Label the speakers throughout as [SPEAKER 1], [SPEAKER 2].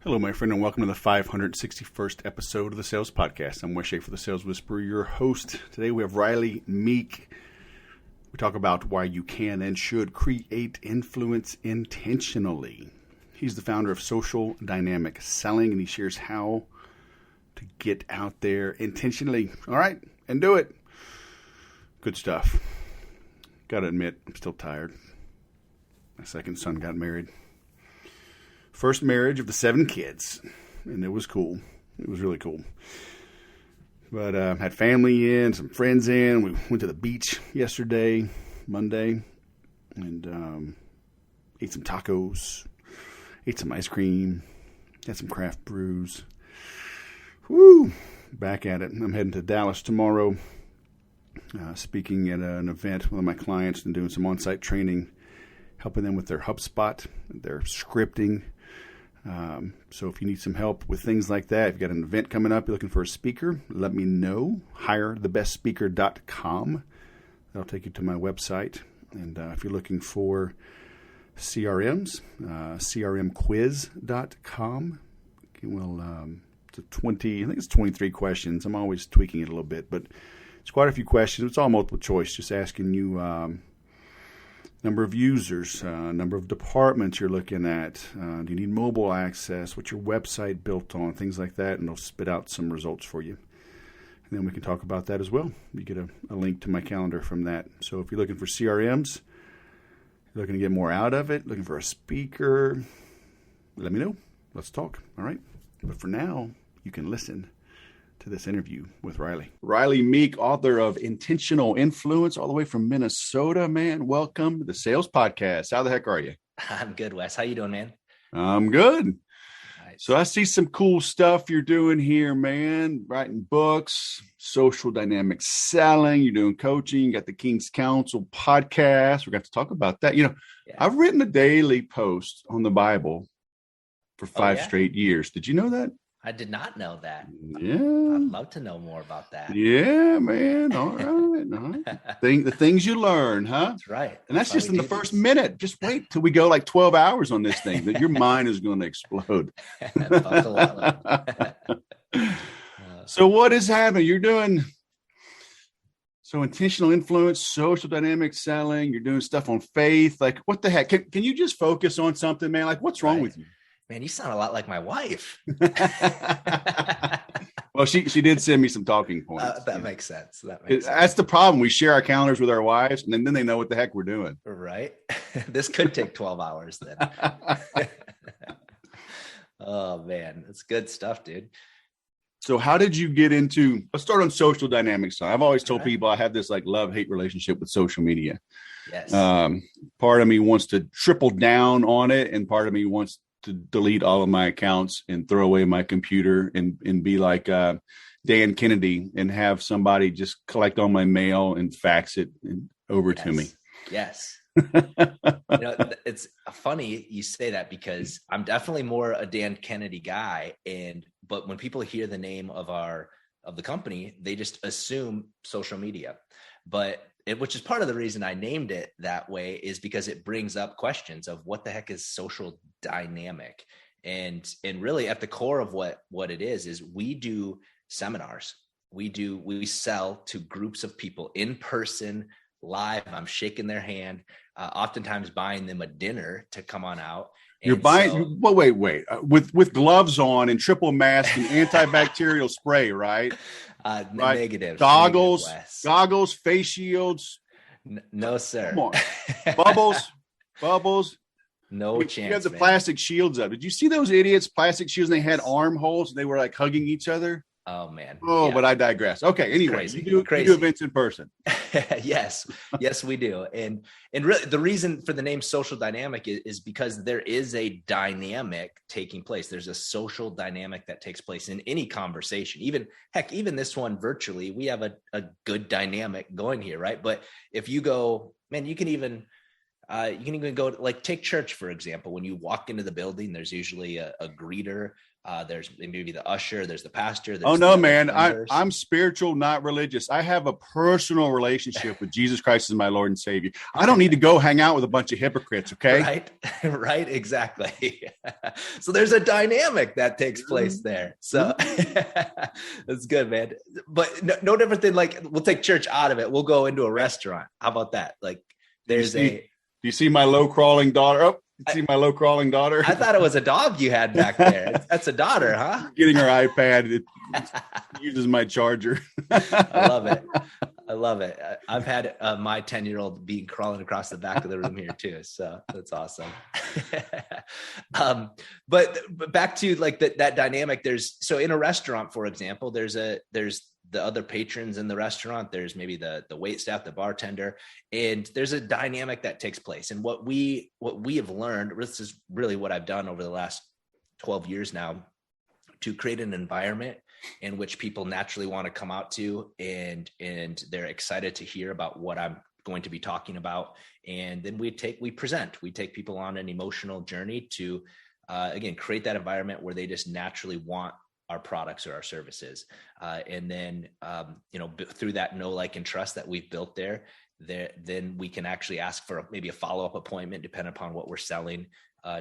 [SPEAKER 1] Hello, my friend, and welcome to the 561st episode of the Sales Podcast. I'm Wes Schaefer, the Sales Whisperer, your host. Today we have Riley Meek. We talk about why you can and should create influence intentionally. He's the founder of Social Dynamic Selling, and he shares how to get out there intentionally, all right, and do it. Good stuff. Gotta admit, I'm still tired. My second son got married. First marriage of the 7 kids, and it was cool. It was really cool. But had family in, some friends in. We went to the beach yesterday, Monday, and ate some tacos, ate some ice cream, had some craft brews. Woo! Back at it. I'm heading to Dallas tomorrow, speaking at an event with one of my clients and doing some on-site training, helping them with their HubSpot, their scripting. So if you need some help with things like that, if you've got an event coming up, you're looking for a speaker, let me know. HireTheBestSpeaker.com. That'll take you to my website. And if you're looking for CRMs, CRMquiz.com. It's 23 questions. I'm always tweaking it a little bit, but it's quite a few questions. It's all multiple choice, just asking you number of users, number of departments you're looking at, do you need mobile access, what's your website built on, things like that, and it'll spit out some results for you. And then we can talk about that as well. You get a link to my calendar from that. So if you're looking for CRMs, you're looking to get more out of it, looking for a speaker, let me know. Let's talk, all right? But for now, you can listen to this interview with Riley. Riley Meek, author of Intentional Influence, all the way from Minnesota. Man, welcome to the Sales Podcast. How the heck are you?
[SPEAKER 2] I'm good, Wes. How you doing, man?
[SPEAKER 1] I'm good.
[SPEAKER 2] Nice.
[SPEAKER 1] So I see some cool stuff you're doing here, man. Writing books, social dynamic selling. You're doing coaching. You got the King's Council podcast. We're going to talk about that. You know, yeah. I've written a daily post on the Bible for 5 straight years. Did you know that?
[SPEAKER 2] I did not know that.
[SPEAKER 1] Yeah.
[SPEAKER 2] I'd love to know more about that.
[SPEAKER 1] Yeah, man. All right. The things you learn, huh?
[SPEAKER 2] That's right.
[SPEAKER 1] And that's just in the first minute. Just wait till we go like 12 hours on this thing. That your mind is going to explode. So what is happening? You're doing intentional influence, social dynamic selling. You're doing stuff on faith. Like, what the heck? Can you just focus on something, man? Like, what's wrong with you?
[SPEAKER 2] Man, you sound a lot like my wife.
[SPEAKER 1] Well, she did send me some talking points.
[SPEAKER 2] That makes sense.
[SPEAKER 1] That's the problem. We share our calendars with our wives, and then they know what the heck we're doing.
[SPEAKER 2] Right. This could take 12 hours then. Oh, man. That's good stuff, dude.
[SPEAKER 1] So how did you get into, let's start on social dynamics. I've always told people I have this like love-hate relationship with social media.
[SPEAKER 2] Yes.
[SPEAKER 1] Part of me wants to triple down on it, and part of me wants to delete all of my accounts and throw away my computer and be like Dan Kennedy and have somebody just collect all my mail and fax it over to me.
[SPEAKER 2] Yes. It's funny you say that because I'm definitely more a Dan Kennedy guy. But when people hear the name of the company, they just assume social media. Which is part of the reason I named it that way, is because it brings up questions of what the heck is social dynamic. And really at the core of what it is we do seminars. We sell to groups of people in person, live. I'm shaking their hand, oftentimes buying them a dinner to come on out.
[SPEAKER 1] You're buying, wait, with gloves on and triple mask and antibacterial spray, right?
[SPEAKER 2] Right. Negative.
[SPEAKER 1] Goggles, face shields.
[SPEAKER 2] No, sir.
[SPEAKER 1] Come on. Bubbles.
[SPEAKER 2] No chance.
[SPEAKER 1] You have the plastic shields up. Did you see those idiots? Plastic shields, and they had arm holes. They were like hugging each other.
[SPEAKER 2] Oh, man.
[SPEAKER 1] Oh, yeah. But I digress. Okay. Anyway, you do events in person.
[SPEAKER 2] Yes, we do. And really, the reason for the name Social Dynamic is because there is a dynamic taking place. There's a social dynamic that takes place in any conversation. Even this one virtually, we have a good dynamic going here, right? But if you go, man, you can even You can even go to, like, take church, for example. When you walk into the building, there's usually a greeter. There's maybe the usher, there's the pastor. There's
[SPEAKER 1] no, man. I'm spiritual, not religious. I have a personal relationship with Jesus Christ as my Lord and Savior. I don't need to go hang out with a bunch of hypocrites, okay?
[SPEAKER 2] Right, right, exactly. So there's a dynamic that takes place there. So that's good, man. But no different than, like, we'll take church out of it. We'll go into a restaurant. How about that? Like, do
[SPEAKER 1] you see my low crawling daughter? Oh, see my low crawling daughter?
[SPEAKER 2] I thought it was a dog you had back there. That's a daughter, huh?
[SPEAKER 1] Getting her iPad. It uses my charger.
[SPEAKER 2] I love it. I love it. I've had my 10-year-old being crawling across the back of the room here too. So that's awesome. But back to, like, that dynamic. So in a restaurant, for example, there's the other patrons in the restaurant. There's maybe the wait staff, the bartender, and there's a dynamic that takes place. And what we have learned, this is really what I've done over the last 12 years now, to create an environment in which people naturally want to come out to, and they're excited to hear about what I'm going to be talking about. And then we take people on an emotional journey to, again, create that environment where they just naturally want our products or our services. And then, through that know, like, and trust that we've built there, then we can actually ask for maybe a follow-up appointment, depending upon what we're selling,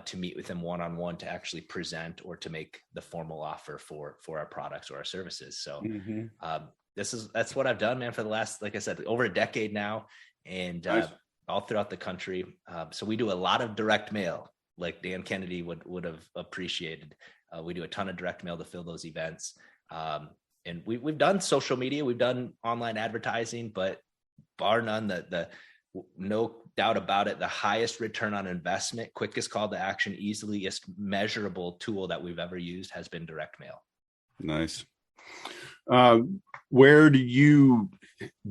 [SPEAKER 2] to meet with them one-on-one, to actually present or to make the formal offer for our products or our services. So that's what I've done, man, for the last, like I said, over a decade now, and nice. All throughout the country. So we do a lot of direct mail, like Dan Kennedy would have appreciated. We do a ton of direct mail to fill those events. And we've done social media, we've done online advertising, but bar none, the no doubt about it, the highest return on investment, quickest call to action, easiest measurable tool that we've ever used has been direct mail.
[SPEAKER 1] Nice. Where do you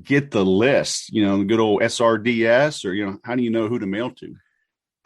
[SPEAKER 1] get the list? The good old SRDS, or, how do you know who to mail to?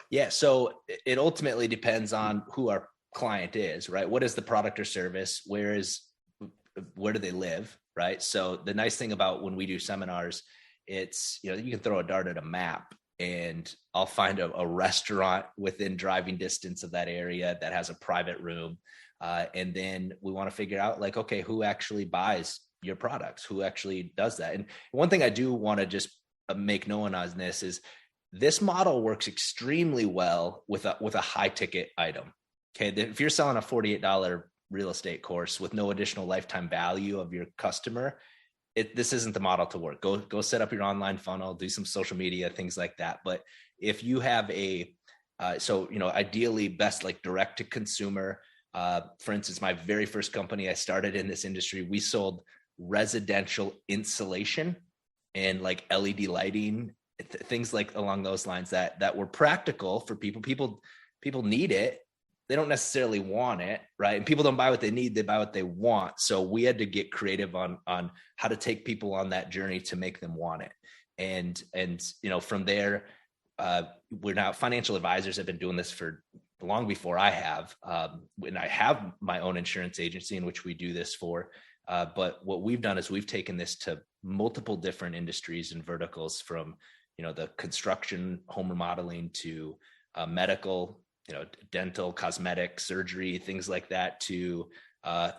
[SPEAKER 2] Yeah. So it ultimately depends on who our client is, right? What is the product or service? Where do they live? Right. So the nice thing about when we do seminars, it's, you can throw a dart at a map and I'll find a restaurant within driving distance of that area that has a private room. And then we want to figure out, like, okay, who actually buys your products? Who actually does that? And one thing I do want to just make known on this model works extremely well with a high ticket item. Okay. If you're selling a $48 real estate course with no additional lifetime value of your customer, this isn't the model to work. Go set up your online funnel, do some social media, things like that. But if you have ideally best, like, direct to consumer, for instance, my very first company I started in this industry, we sold residential insulation and, like, LED lighting, things like along those lines that were practical for people. People need it. They don't necessarily want it, right? And people don't buy what they need, they buy what they want. So we had to get creative on how to take people on that journey to make them want it. And from there, we're now financial advisors have been doing this for long before I have. And I have my own insurance agency in which we do this for. But what we've done is we've taken this to multiple different industries and verticals, from, the construction, home remodeling, to medical, dental, cosmetic, surgery, things like that, to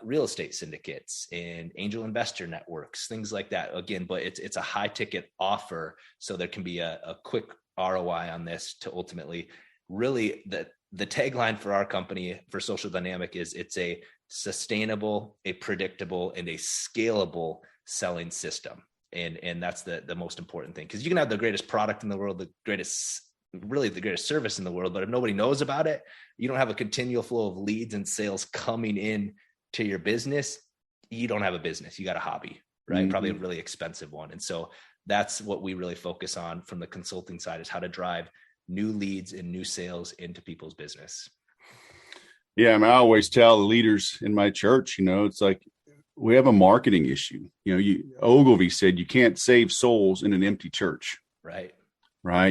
[SPEAKER 2] real estate syndicates and angel investor networks, things like that. Again, but it's a high ticket offer, so there can be a quick ROI on this to ultimately, really, the tagline for our company, for Social Dynamic, is it's a sustainable, a predictable, and a scalable selling system. And that's the most important thing, because you can have the greatest product in the world, the greatest service in the world, but if nobody knows about it, you don't have a continual flow of leads and sales coming in to your business, you don't have a business. You got a hobby, right? Mm-hmm. Probably a really expensive one. And so that's what we really focus on from the consulting side, is how to drive new leads and new sales into people's business.
[SPEAKER 1] Yeah. I always tell the leaders in my church, it's like, we have a marketing issue. Ogilvy said, you can't save souls in an empty church. Right.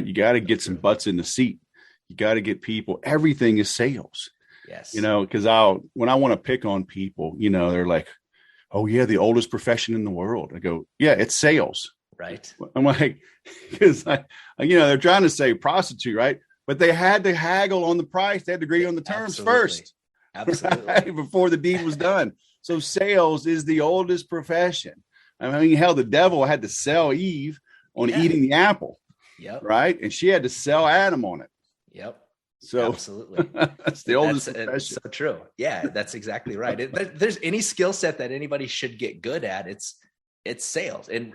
[SPEAKER 1] You got to get some butts in the seat. You got to get people. Everything is sales.
[SPEAKER 2] Yes.
[SPEAKER 1] Because when I want to pick on people, they're like, oh yeah, the oldest profession in the world. I go, yeah, it's sales.
[SPEAKER 2] Right.
[SPEAKER 1] I'm like, because they're trying to say prostitute, right? But they had to haggle on the price. They had to agree on the terms first.
[SPEAKER 2] Absolutely.
[SPEAKER 1] Right? Before the deed was done. So sales is the oldest profession. I mean, hell, the devil had to sell Eve on eating the apple.
[SPEAKER 2] Yep.
[SPEAKER 1] Right. And she had to sell Adam on it.
[SPEAKER 2] Yep.
[SPEAKER 1] So
[SPEAKER 2] absolutely.
[SPEAKER 1] That's the oldest profession.
[SPEAKER 2] It's so true. Yeah, that's exactly right. There's any skill set that anybody should get good at, it's sales. And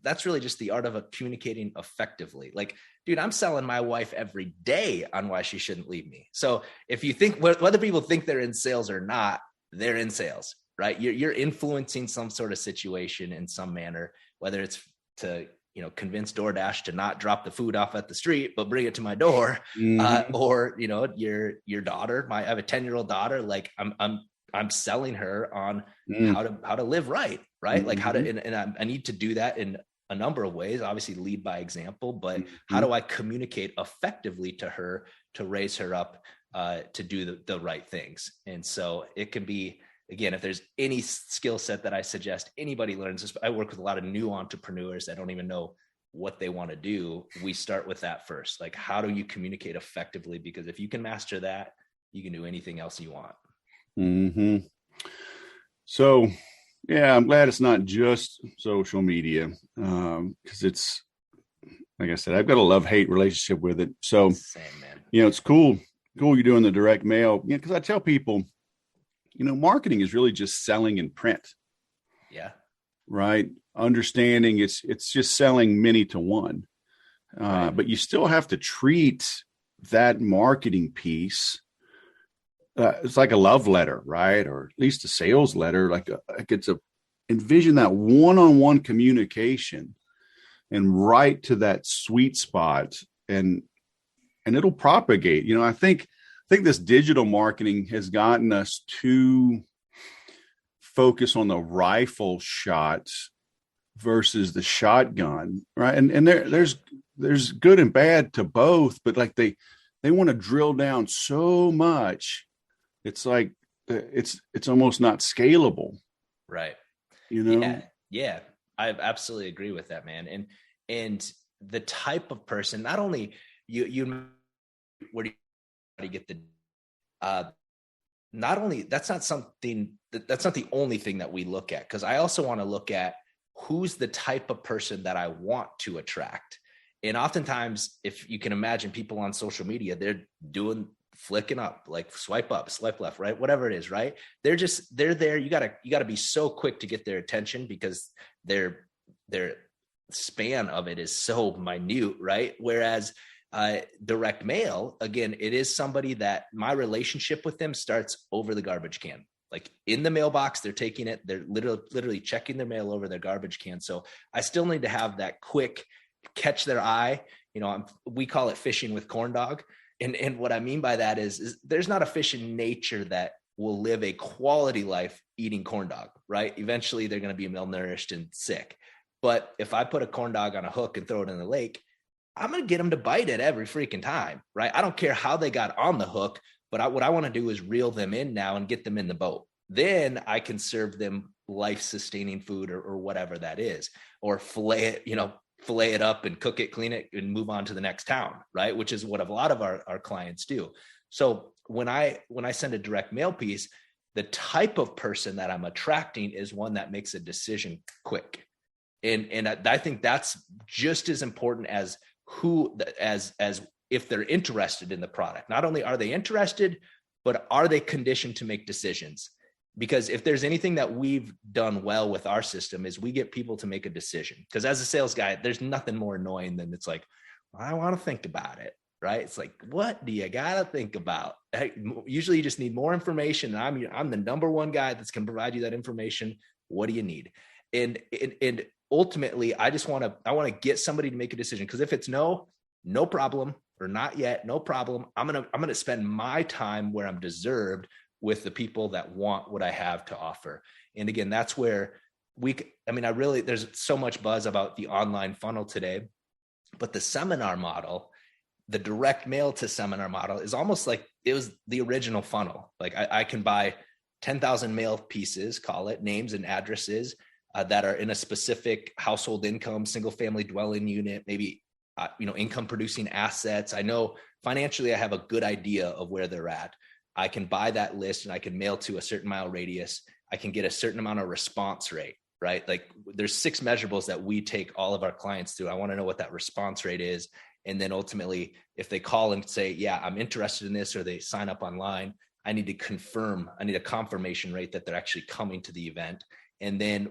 [SPEAKER 2] that's really just the art of communicating effectively. Like, dude, I'm selling my wife every day on why she shouldn't leave me. So if you think, whether people think they're in sales or not, they're in sales, right? You're influencing some sort of situation in some manner, whether it's to, convince DoorDash to not drop the food off at the street, but bring it to my door. Or, your daughter, I have a 10-year-old daughter. Like I'm selling her on how to live right. Like how to, and I need to do that in a number of ways, obviously lead by example, but how do I communicate effectively to her to raise her up to do the right things? And so it can be, again, if there's any skill set that I suggest anybody learns, I work with a lot of new entrepreneurs that don't even know what they want to do. We start with that first. Like, how do you communicate effectively? Because if you can master that, you can do anything else you want.
[SPEAKER 1] Mm-hmm. So, yeah, I'm glad it's not just social media, because it's, like I said, I've got a love-hate relationship with it. So,
[SPEAKER 2] same, man.
[SPEAKER 1] It's cool you're doing the direct mail. Because I tell people, marketing is really just selling in print.
[SPEAKER 2] Yeah.
[SPEAKER 1] Right. Understanding it's just selling many to one.
[SPEAKER 2] Right.
[SPEAKER 1] But you still have to treat that marketing piece. It's like a love letter, right? Or at least a sales letter. Like envision that one-on-one communication and right to that sweet spot, and it'll propagate. I think this digital marketing has gotten us to focus on the rifle shots versus the shotgun, right? And there's good and bad to both, but like they want to drill down so much, it's like it's almost not scalable,
[SPEAKER 2] right? Yeah, I absolutely agree with that, man. And the type of person, not only you where do you get the not only that's not the only thing that we look at, because I also want to look at who's the type of person that I want to attract. And oftentimes, if you can imagine people on social media, they're flicking up, like swipe up, swipe left, right? Whatever it is, right? They're there. You gotta be so quick to get their attention because their span of it is so minute, right? Whereas direct mail, again, it is somebody that my relationship with them starts over the garbage can. Like in the mailbox, they're taking it, they're literally checking their mail over their garbage can. So I still need to have that quick catch their eye. We call it fishing with corn dog. And what I mean by that is there's not a fish in nature that will live a quality life eating corn dog, right? Eventually they're going to be malnourished and sick. But if I put a corn dog on a hook and throw it in the lake, I'm going to get them to bite it every freaking time, right? I don't care how they got on the hook, but what I want to do is reel them in now and get them in the boat. Then I can serve them life-sustaining food or whatever that is, or fillet it up and cook it, clean it, and move on to the next town, right? Which is what a lot of our clients do. So when I send a direct mail piece, the type of person that I'm attracting is one that makes a decision quick. And I think that's just as important as if they're interested in the product. Not only are they interested, but are they conditioned to make decisions? Because if there's anything that we've done well with our system is we get people to make a decision. Because as a sales guy, there's nothing more annoying than it's like, I want to think about it, right? It's like, what do you got to think about? Usually you just need more information. And I'm the number one guy that's going to provide you that information. What do you need? And ultimately, I want to get somebody to make a decision. Because if it's no problem, or not yet, no problem, I'm gonna spend my time where I'm deserved with the people that want what I have to offer. And again, that's where there's so much buzz about the online funnel today, but the seminar model, the direct mail to seminar model is almost like it was the original funnel. Like I can buy 10,000 mail pieces, call it names and addresses, that are in a specific household income, single family dwelling unit, maybe, income producing assets. I know financially I have a good idea of where they're at. I can buy that list and I can mail to a certain mile radius. I can get a certain amount of response rate, right? Like there's 6 measurables that we take all of our clients through. I want to know what that response rate is. And then ultimately, if they call and say, yeah, I'm interested in this, or they sign up online, I need a confirmation rate that they're actually coming to the event. And then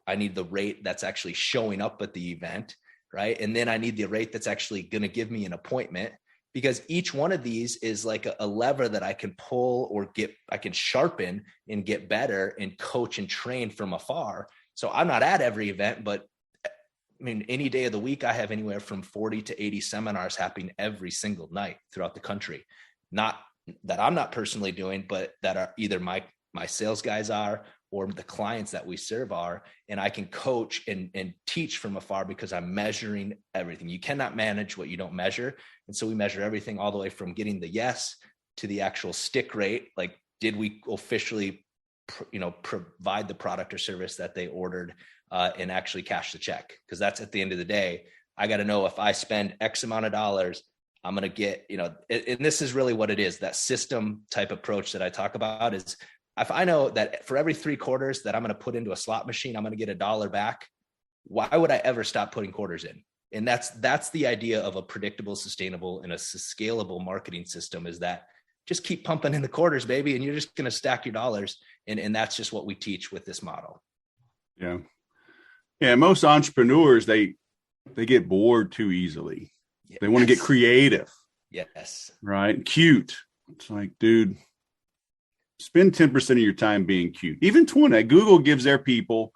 [SPEAKER 2] I need the rate that's actually showing up at the event, right? And then I need the rate that's actually going to give me an appointment, because each one of these is like a lever that I can pull or I can sharpen and get better and coach and train from afar. So I'm not at every event, but I mean, any day of the week, I have anywhere from 40 to 80 seminars happening every single night throughout the country. Not that I'm not personally doing, but that are either my sales guys are, or the clients that we serve are, and I can coach and teach from afar because I'm measuring everything. You cannot manage what you don't measure. And so we measure everything all the way from getting the yes to the actual stick rate. Like, did we officially, provide the product or service that they ordered and actually cash the check? Because that's at the end of the day, I got to know if I spend X amount of dollars, I'm going to get, and this is really what it is. That system type approach that I talk about is, if I know that for every 3 quarters that I'm going to put into a slot machine, I'm going to get $1 back, why would I ever stop putting quarters in? And that's the idea of a predictable, sustainable, and a scalable marketing system, is that just keep pumping in the quarters, baby, and you're just going to stack your dollars. And that's just what we teach with this model.
[SPEAKER 1] Yeah. Yeah. Most entrepreneurs, they get bored too easily. Yes. They want to get creative.
[SPEAKER 2] Yes.
[SPEAKER 1] Right. Cute. It's like, dude, spend 10% of your time being cute. Even 20. Google gives their people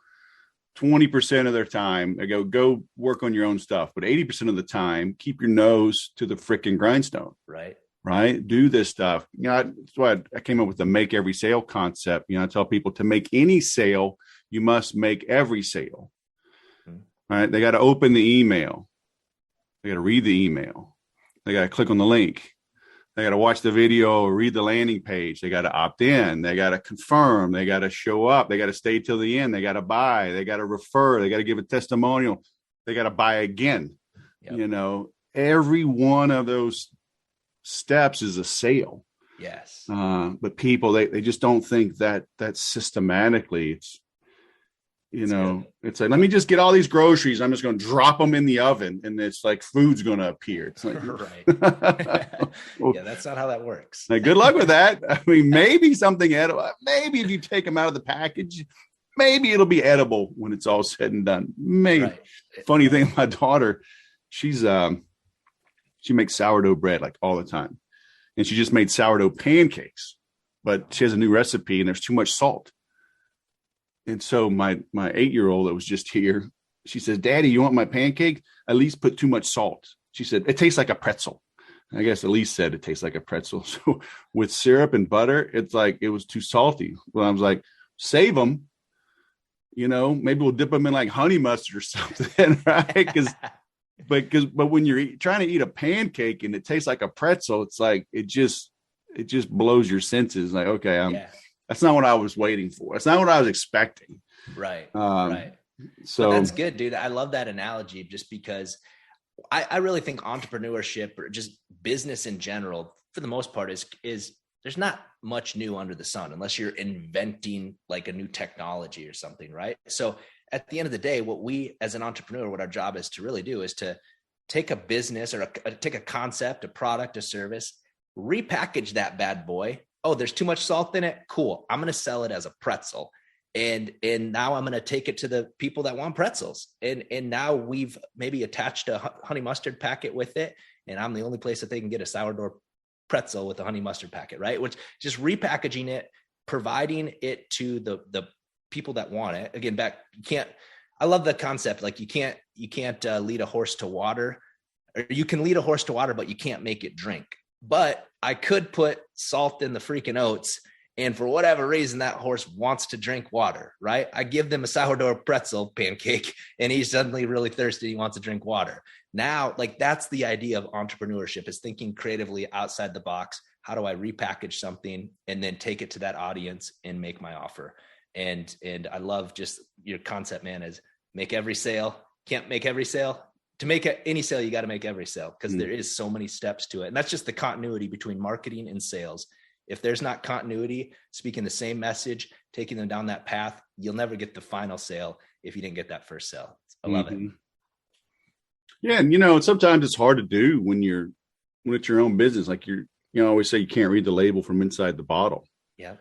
[SPEAKER 1] 20% of their time. They go work on your own stuff. But 80% of the time, keep your nose to the freaking grindstone. Right. Do this stuff. That's why I came up with the make every sale concept. I tell people, to make any sale, you must make every sale. Right. They got to open the email. They got to read the email. They got to click on the link. They got to watch the video or read the landing page. They got to opt in. They got to confirm. They got to show up. They got to stay till the end. They got to buy. They got to refer. They got to give a testimonial. They got to buy again. Yep. Every one of those steps is a sale.
[SPEAKER 2] Yes.
[SPEAKER 1] But people, they just don't think that systematically. It's like, let me just get all these groceries. I'm just going to drop them in the oven, and it's like food's going to appear. It's like,
[SPEAKER 2] right. Yeah, that's not how that works.
[SPEAKER 1] Like, good luck with that. I mean, maybe something edible. Maybe if you take them out of the package, maybe it'll be edible when it's all said and done. Maybe. Right. Funny thing, my daughter, she makes sourdough bread like all the time, and she just made sourdough pancakes, but she has a new recipe and there's too much salt. And so my 8-year-old that was just here, she says, "Daddy, you want my pancake? At least put too much salt." She said, "It tastes like a pretzel." I guess Elise said it tastes like a pretzel. So with syrup and butter, it's like it was too salty. Well, I was like, save them. Maybe we'll dip them in like honey mustard or something, right? But when you're trying to eat a pancake and it tastes like a pretzel, it's like it just blows your senses. Like, okay, that's not what I was waiting for. That's not what I was expecting.
[SPEAKER 2] Right.
[SPEAKER 1] Right. So
[SPEAKER 2] but that's good, dude. I love that analogy, just because I really think entrepreneurship, or just business in general, for the most part, is there's not much new under the sun unless you're inventing like a new technology or something, right? So at the end of the day, what we as an entrepreneur, what our job is to really do is to take a business or take a concept, a product, a service, repackage that bad boy. Oh, there's too much salt in it. Cool. I'm going to sell it as a pretzel. And now I'm going to take it to the people that want pretzels. And now we've maybe attached a honey mustard packet with it. And I'm the only place that they can get a sourdough pretzel with a honey mustard packet, right? Which just repackaging it, providing it to the people that want it. Again, I love the concept. Like you can't lead a horse to water, or you can lead a horse to water, but you can't make it drink. But I could put salt in the freaking oats, and for whatever reason, that horse wants to drink water, right? I give them a sourdough pretzel pancake, and he's suddenly really thirsty. He wants to drink water. Now, like, that's the idea of entrepreneurship, is thinking creatively outside the box. How do I repackage something and then take it to that audience and make my offer? And I love just your concept, man, is make every sale. Can't make every sale. To make any sale, you got to make every sale, because there is so many steps to it. And that's just the continuity between marketing and sales. If there's not continuity, speaking the same message, taking them down that path, you'll never get the final sale if you didn't get that first sale. I love it.
[SPEAKER 1] Yeah. And sometimes it's hard to do when it's your own business. Like always say you can't read the label from inside the bottle.
[SPEAKER 2] Yeah.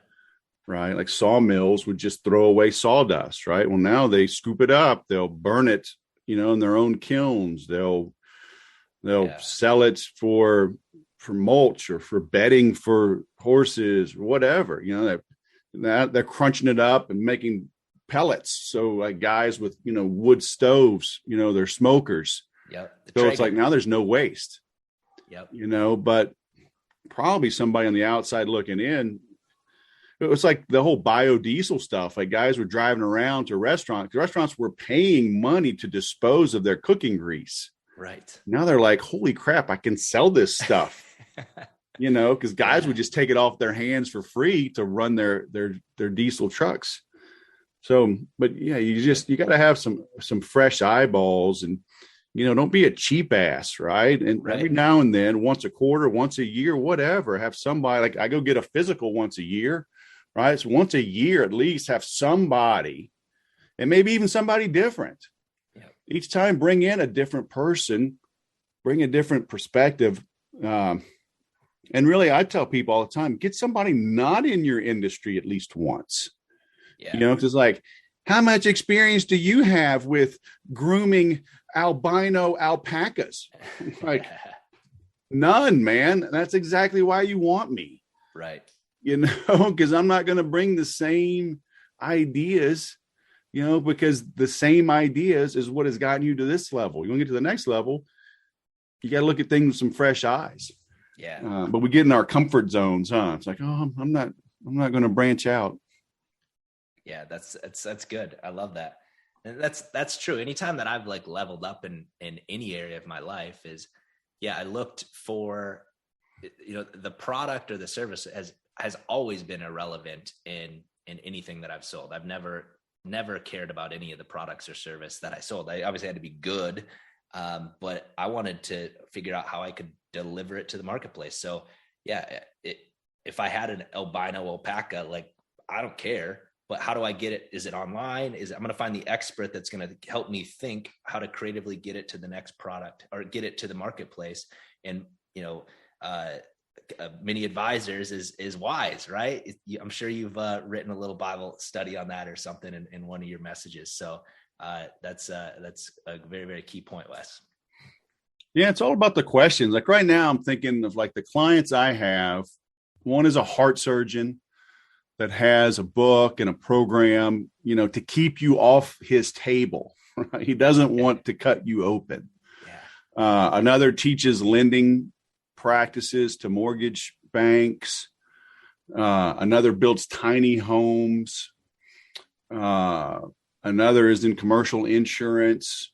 [SPEAKER 2] Right.
[SPEAKER 1] Like sawmills would just throw away sawdust. Right. Well, now they scoop it up. They'll burn it, in their own kilns. They'll sell it for mulch or for bedding for horses or whatever. They're crunching it up and making pellets. So like guys with, wood stoves, they're smokers.
[SPEAKER 2] Yep.
[SPEAKER 1] So it's like now there's no waste.
[SPEAKER 2] Yep.
[SPEAKER 1] But probably somebody on the outside looking in, it was like the whole biodiesel stuff. Like guys were driving around to restaurants. Restaurants were paying money to dispose of their cooking grease.
[SPEAKER 2] Right.
[SPEAKER 1] Now they're like, holy crap, I can sell this stuff. Because guys would just take it off their hands for free to run their diesel trucks. So, but yeah, you got to have some fresh eyeballs, and don't be a cheap ass, right? And every now and then, once a quarter, once a year, whatever, have somebody, like I go get a physical once a year, right? So once a year, at least have somebody, and maybe even somebody different. Yep. Each time, bring in a different person, bring a different perspective. And really, I tell people all the time, get somebody not in your industry at least once. Yeah. Because it's like, how much experience do you have with grooming albino alpacas? Like, none, man. That's exactly why you want me.
[SPEAKER 2] Right.
[SPEAKER 1] Because I'm not going to bring the same ideas, because the same ideas is what has gotten you to this level. You want to get to the next level, you got to look at things with some fresh eyes.
[SPEAKER 2] Yeah.
[SPEAKER 1] But we get in our comfort zones, huh? It's like, oh, I'm not going to branch out.
[SPEAKER 2] Yeah, that's good. I love that. And that's true. Anytime that I've like leveled up in any area of my life is, I looked for, the product or the service has always been irrelevant in anything that I've sold. I've never cared about any of the products or service that I sold. I obviously had to be good, but I wanted to figure out how I could deliver it to the marketplace. So if I had an albino alpaca, like, I don't care, but how do I get it? Is it online? I'm going to find the expert that's going to help me think how to creatively get it to the next product or get it to the marketplace. And, many advisors is wise, right? I'm sure you've written a little Bible study on that or something in one of your messages. So that's a very, very key point, Wes.
[SPEAKER 1] Yeah, it's all about the questions. Like right now, I'm thinking of like the clients I have. One is a heart surgeon that has a book and a program, to keep you off his table. Right? He doesn't want to cut you open. Yeah. Another teaches lending practices to mortgage banks. Another builds tiny homes. Another is in commercial insurance,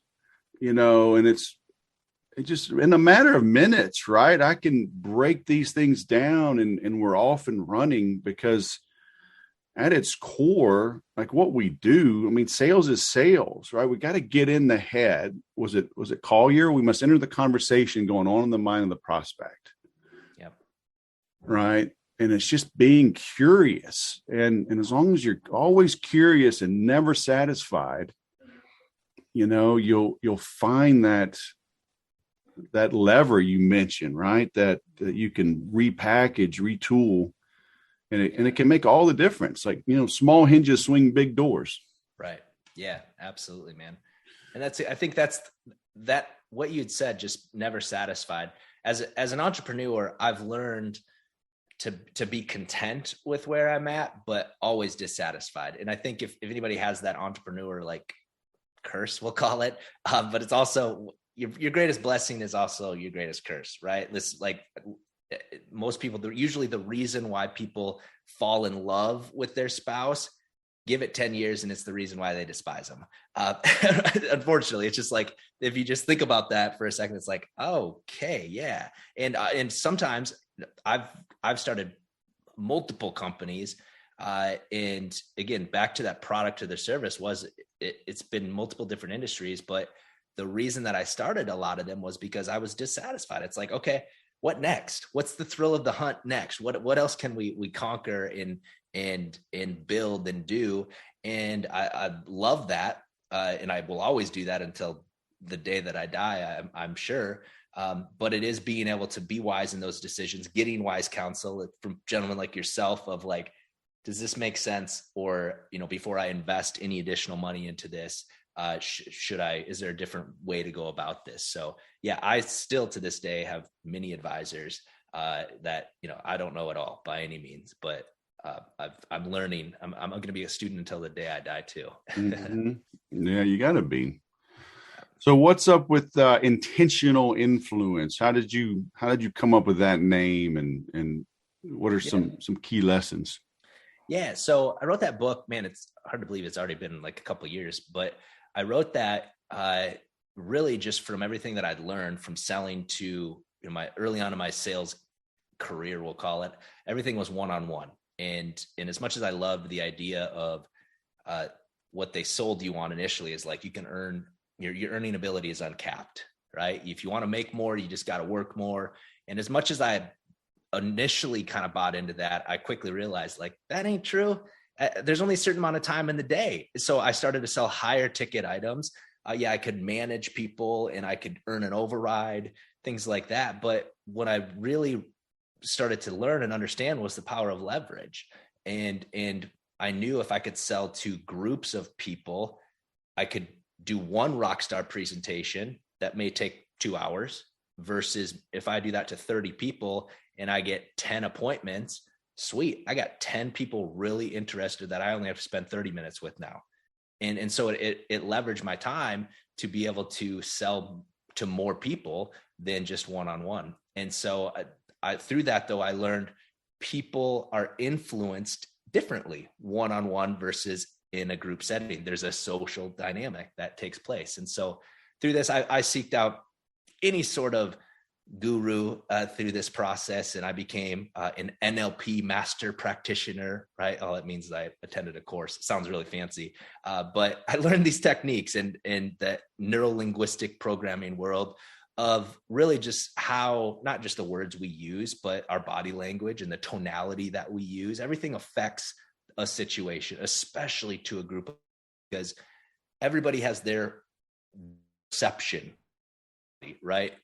[SPEAKER 1] and it's just in a matter of minutes, right? I can break these things down and we're off and running, because at its core, like what we do, sales is sales, right? We got to get in the head. Was it Collier? We must enter the conversation going on in the mind of the prospect.
[SPEAKER 2] Yep.
[SPEAKER 1] Right. And it's just being curious. And as long as you're always curious and never satisfied, you'll find that lever you mentioned, right? That you can repackage, retool. And it can make all the difference. Like, small hinges swing big doors.
[SPEAKER 2] Right. Yeah, absolutely, man. And I think that's what you'd said, just never satisfied. As an entrepreneur, I've learned to be content with where I'm at, but always dissatisfied. And I think if anybody has that entrepreneur like curse, we'll call it, but it's also your greatest blessing is also your greatest curse, right? This, like, most people, usually the reason why people fall in love with their spouse, give it 10 years and it's the reason why they despise them. Unfortunately, it's just like, if you just think about that for a second, it's like, okay, yeah. And sometimes I've started multiple companies And again, back to that product or the service it's been multiple different industries, but the reason that I started a lot of them was because I was dissatisfied. It's like, okay, what next? What's the thrill of the hunt next? What else can we conquer and build and do? And I love that. And I will always do that until the day that I die, I'm sure. But it is being able to be wise in those decisions, getting wise counsel from gentlemen like yourself of like, does this make sense? Or, before I invest any additional money into this, is there a different way to go about this? So yeah, I still to this day have many advisors that, I don't know it all by any means, but I'm learning. I'm going to be a student until the day I die too.
[SPEAKER 1] Mm-hmm. Yeah, you gotta be. So what's up with intentional influence? How did you come up with that name, and what are some key lessons?
[SPEAKER 2] Yeah. So I wrote that book, man, it's hard to believe it's already been like a couple of years, but I wrote that really just from everything that I'd learned from selling to my early on in my sales career, we'll call it, everything was one-on-one. And as much as I loved the idea of what they sold you on initially is like, you can earn your earning ability is uncapped, right? If you want to make more, you just got to work more. And as much as I initially kind of bought into that, I quickly realized like, that ain't true. There's only a certain amount of time in the day. So I started to sell higher ticket items. I could manage people and I could earn an override, things like that. But what I really started to learn and understand was the power of leverage. And I knew if I could sell to groups of people, I could do one rockstar presentation that may take 2 hours versus if I do that to 30 people and I get 10 appointments, sweet. I got 10 people really interested that I only have to spend 30 minutes with now. And so it leveraged my time to be able to sell to more people than just one-on-one. And so I through that though, I learned people are influenced differently one-on-one versus in a group setting. There's a social dynamic that takes place. And so through this, I seeked out any sort of guru through this process, and I became an NLP master practitioner, right? All it means is I attended a course. It sounds really fancy, but I learned these techniques in the neuro-linguistic programming world of really just how, not just the words we use, but our body language and the tonality that we use, everything affects a situation, especially to a group, because everybody has their perception, right?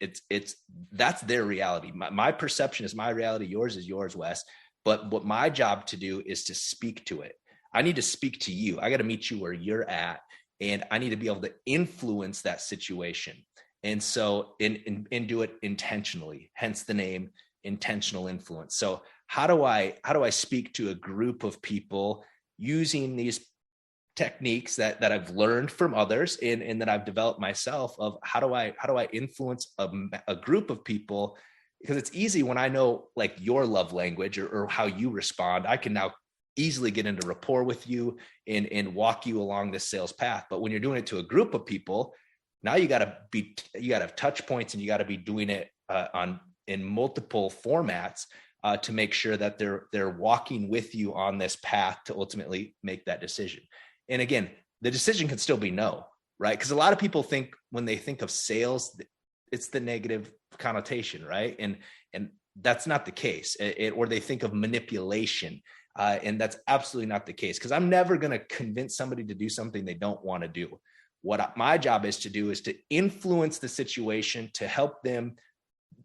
[SPEAKER 2] That's their reality. My perception is my reality. Yours is yours, Wes. But what my job to do is to speak to it. I need to speak to you. I got to meet you where you're at, and I need to be able to influence that situation. And so and do it intentionally, hence the name intentional influence. So how do I speak to a group of people using these techniques that I've learned from others and that I've developed myself of how do I influence a group of people? Because it's easy when I know like your love language or how you respond, I can now easily get into rapport with you and walk you along this sales path. But when you're doing it to a group of people, now you got to have touch points, and you got to be doing it in multiple formats to make sure that they're walking with you on this path to ultimately make that decision. And again, the decision can still be no, right? Because a lot of people think when they think of sales, it's the negative connotation, right? And that's not the case. Or they think of manipulation, and that's absolutely not the case. Because I'm never going to convince somebody to do something they don't want to do. What my job is to do is to influence the situation to help them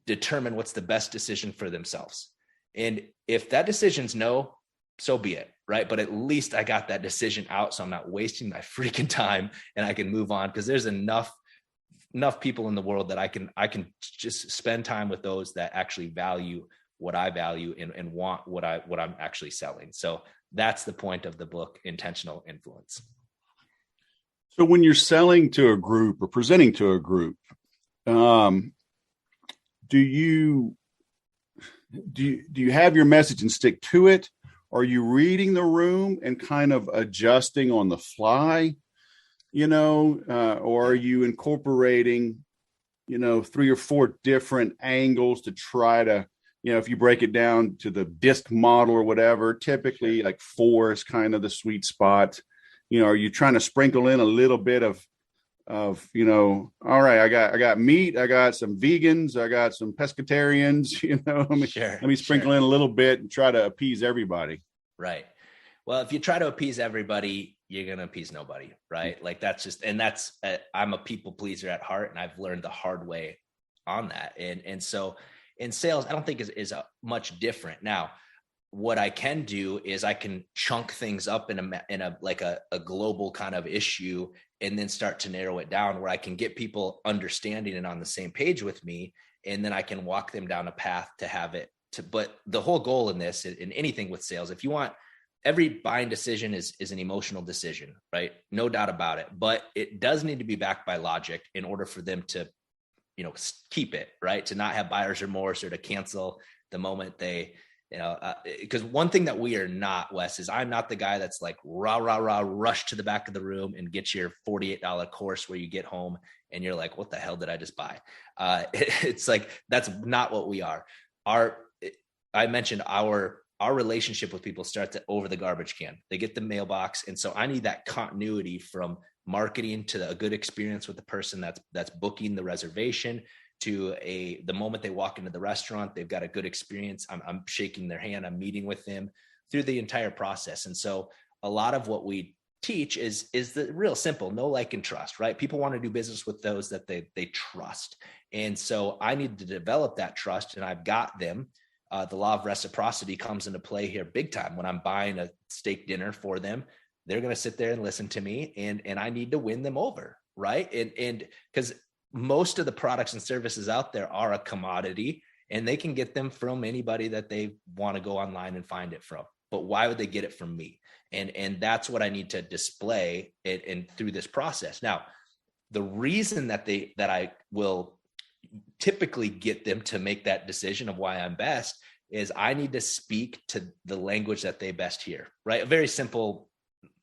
[SPEAKER 2] determine what's the best decision for themselves. And if that decision's no, so be it, right? But at least I got that decision out, so I'm not wasting my freaking time and I can move on, because there's enough people in the world that I can just spend time with those that actually value what I value and want what I'm actually selling. So that's the point of the book, Intentional Influence.
[SPEAKER 1] So when you're selling to a group or presenting to a group, do you have your message and stick to it? Are you reading the room and kind of adjusting on the fly, or are you incorporating, 3 or 4 different angles to try to if you break it down to the disc model or whatever, typically like 4 is kind of the sweet spot. Are you trying to sprinkle in a little bit of, all right, I got meat, I got some vegans, I got some pescatarians, let me sprinkle in a little bit and try to appease everybody.
[SPEAKER 2] Right. Well, if you try to appease everybody, you're going to appease nobody, right? Like I'm a people pleaser at heart, and I've learned the hard way on that. And so in sales, I don't think is much different. Now, what I can do is I can chunk things up in a global kind of issue, and then start to narrow it down where I can get people understanding and on the same page with me. And then I can walk them down a path to have it but the whole goal in this, in anything with sales, if you want, every buying decision is an emotional decision, right? No doubt about it, but it does need to be backed by logic in order for them to, keep it, right? To not have buyer's remorse or to cancel the moment they, because one thing that we are not, Wes, is I'm not the guy that's like rah, rah, rah, rush to the back of the room and get your $48 course where you get home and you're like, what the hell did I just buy? It's like, that's not what we are. I mentioned our relationship with people starts over the garbage can. They get the mailbox. And so I need that continuity from marketing to a good experience with the person that's booking the reservation to the moment they walk into the restaurant, they've got a good experience. I'm shaking their hand. I'm meeting with them through the entire process. And so a lot of what we teach is the real simple, know, like, and trust, right? People want to do business with those that they trust. And so I need to develop that trust, and I've got them. The law of reciprocity comes into play here big time. When I'm buying a steak dinner for them, they're going to sit there and listen to me, and I need to win them over. Right. And because most of the products and services out there are a commodity, and they can get them from anybody that they want to go online and find it from. But why would they get it from me? And that's what I need to display and through this process. Now, the reason that I will typically get them to make that decision of why I'm best is I need to speak to the language that they best hear, right? A very simple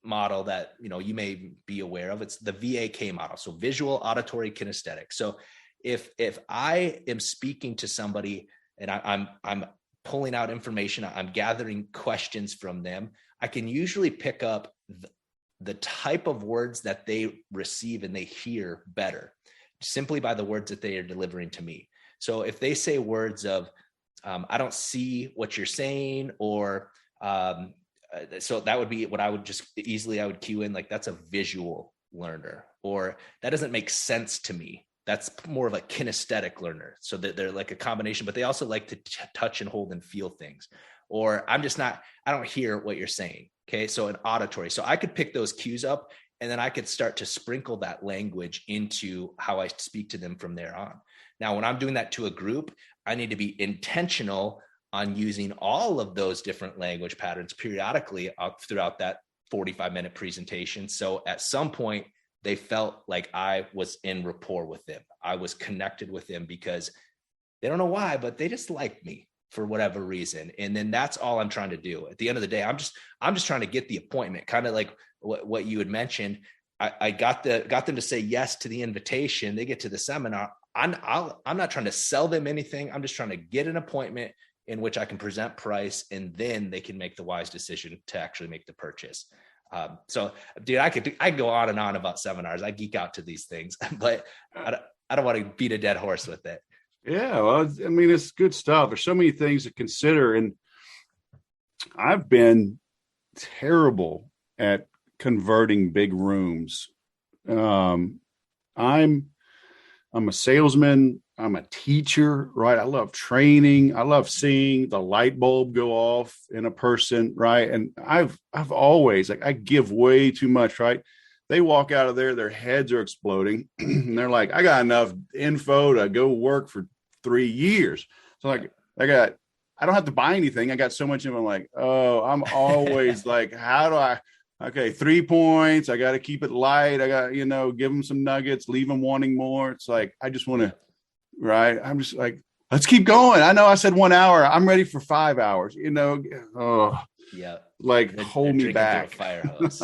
[SPEAKER 2] model that, you may be aware of. It's the V.A.K model. So visual, auditory, kinesthetic. So if I am speaking to somebody and I'm pulling out information, I'm gathering questions from them, I can usually pick up the type of words that they receive and they hear better simply by the words that they are delivering to me. So if they say words of, I don't see what you're saying, or so that would be what I would I would cue in, like, that's a visual learner, or that doesn't make sense to me. That's more of a kinesthetic learner. So that they're like a combination, but they also like to touch and hold and feel things. Or I don't hear what you're saying. Okay. So an auditory. So I could pick those cues up, and then I could start to sprinkle that language into how I speak to them from there on. Now, when I'm doing that to a group, I need to be intentional on using all of those different language patterns periodically throughout that 45-minute presentation. So at some point, they felt like I was in rapport with them. I was connected with them because they don't know why, but they just liked me for whatever reason. And then that's all I'm trying to do. At the end of the day, I'm just trying to get the appointment, kind of like what you had mentioned. I got them to say yes to the invitation. They get to the seminar. I'm not trying to sell them anything. I'm just trying to get an appointment in which I can present price, and then they can make the wise decision to actually make the purchase. So, dude, I could go on and on about seminars. I geek out to these things, but I don't want to beat a dead horse with it.
[SPEAKER 1] Yeah, well, I mean, it's good stuff. There's so many things to consider, and I've been terrible at converting big rooms. I'm a salesman. I'm a teacher, right? I love training. I love seeing the light bulb go off in a person, right? And I've always, like, I give way too much, right? They walk out of there, their heads are exploding. And they're like, I got enough info to go work for 3 years. So like, I don't have to buy anything. I got so much info. I'm like, oh, I'm always like, how do okay, 3 points. I got to keep it light. I got, give them some nuggets, leave them wanting more. It's like, I just want to, right? I'm just like, let's keep going. I know I said 1 hour. I'm ready for 5 hours, oh,
[SPEAKER 2] yeah.
[SPEAKER 1] Like, hold me back.
[SPEAKER 2] Fire hose.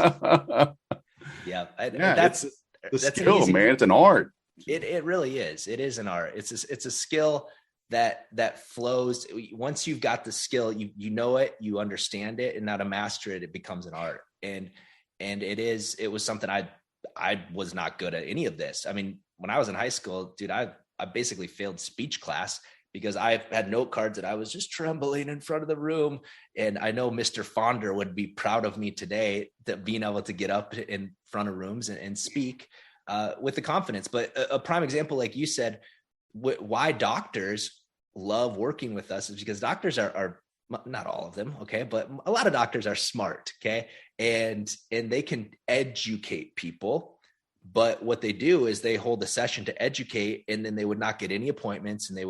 [SPEAKER 2] Yeah.
[SPEAKER 1] That's the skill, man. It's an art.
[SPEAKER 2] It really is. It is an art. It's a skill that flows. Once you've got the skill, you know it, you understand it, and now to master it, it becomes an art. And it was something I was not good at any of this. I mean, when I was in high school, dude, I basically failed speech class because I had note cards that I was just trembling in front of the room. And I know Mr. Fonder would be proud of me today, that being able to get up in front of rooms and speak with the confidence. But a prime example, like you said, why doctors love working with us is because doctors are not all of them, okay, but a lot of doctors are smart, okay, and they can educate people. But what they do is they hold a session to educate, and then they would not get any appointments, and they